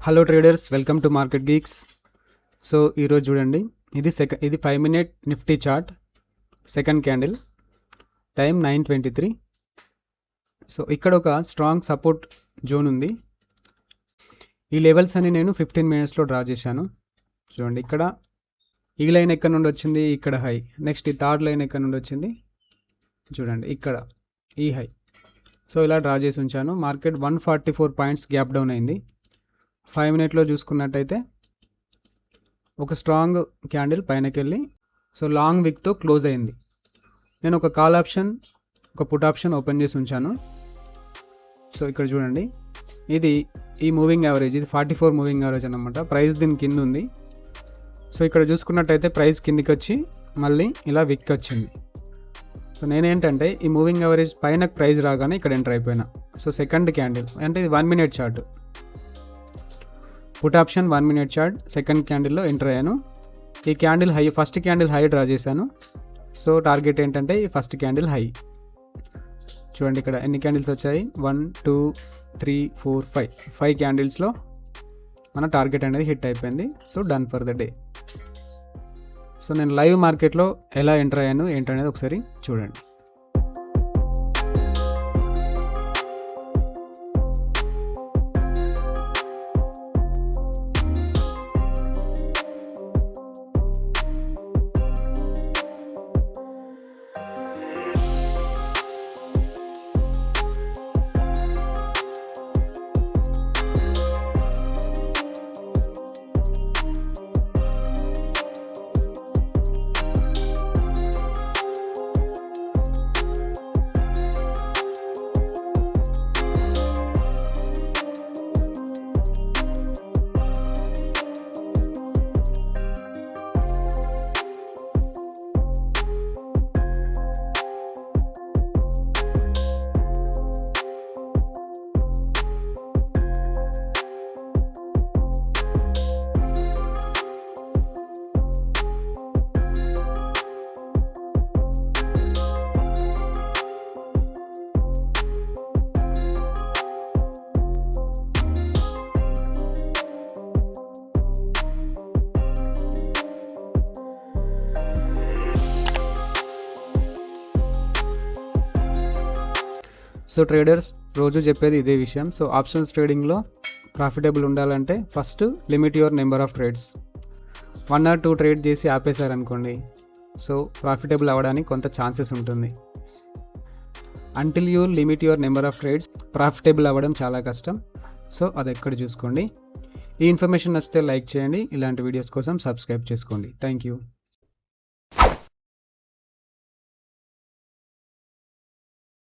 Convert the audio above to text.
Hello traders, welcome to market Geeks. So ఈరోజు చూడండి, ఇది 5 minute Nifty chart, second candle, time 9:23. So ఇక్కడ ఒక స్ట్రాంగ్ సపోర్ట్ జోన్ ఉంది. ఈ లెవెల్స్ అని నేను 15 minutesలో డ్రా చేశాను. చూడండి, ఇక్కడ ఈ లైన్ ఎక్కడ నుండి వచ్చింది, ఇక్కడ హై. నెక్స్ట్ ఈ థర్డ్ లైన్ ఎక్కడ నుండి వచ్చింది, చూడండి ఇక్కడ ఈ హై. సో ఇలా డ్రా చేసి ఉంచాను. మార్కెట్ 144 పాయింట్స్ గ్యాప్ డౌన్ అయింది. 5 minutesలో చూసుకున్నట్టయితే ఒక స్ట్రాంగ్ క్యాండిల్ పైనకి వెళ్ళి సో లాంగ్ విక్తో క్లోజ్ అయింది. నేను ఒక కాల్ ఆప్షన్, ఒక పుట్ ఆప్షన్ ఓపెన్ చేసి ఉంచాను. సో ఇక్కడ చూడండి, ఇది ఈ మూవింగ్ యావరేజ్, ఇది 44 మూవింగ్ యావరేజ్ అనమాట. ప్రైస్ దీని కింద ఉంది. సో ఇక్కడ చూసుకున్నట్టయితే ప్రైస్ కిందికి వచ్చి మళ్ళీ ఇలా విక్ వచ్చింది. సో నేనేంటంటే ఈ మూవింగ్ యావరేజ్ పైన ప్రైస్ రాగానే ఇక్కడ ఎంటర్ అయిపోయినా. సో సెకండ్ క్యాండిల్ అంటే ఇది 1 minute chart, put option 1 minute chart, second క్యాండిల్లో ఎంటర్ అయ్యాను. ఈ candle high, first candle high draw చేశాను. సో టార్గెట్ ఏంటంటే ఈ ఫస్ట్ క్యాండిల్ హై. చూడండి ఇక్కడ ఎన్ని క్యాండిల్స్ వచ్చాయి, 1 2 3 4 5 క్యాండిల్స్లో మన టార్గెట్ అనేది హిట్ అయిపోయింది. So done for the day. So నేను లైవ్ మార్కెట్లో ఎలా ఎంటర్ అయ్యాను ఏంటనేది ఒకసారి చూడండి. సో ట్రేడర్స్ రోజు చెప్పేది ఇదే విషయం. సో ఆప్షన్స్ ట్రేడింగ్లో ప్రాఫిటబుల్ ఉండాలంటే first limit your number of trades. 1 or 2 trade చేసి ఆపేశారనుకోండి, సో ప్రాఫిటబుల్ అవ్వడానికి కొంత ఛాన్సెస్ ఉంటుంది. Until you limit your number of trades profitable అవ్వడం చాలా కష్టం. సో అది ఎక్కడ చూసుకోండి. ఈ ఇన్ఫర్మేషన్ నచ్చితే లైక్ చేయండి. ఇలాంటి వీడియోస్ కోసం సబ్స్క్రైబ్ చేసుకోండి. Thank you.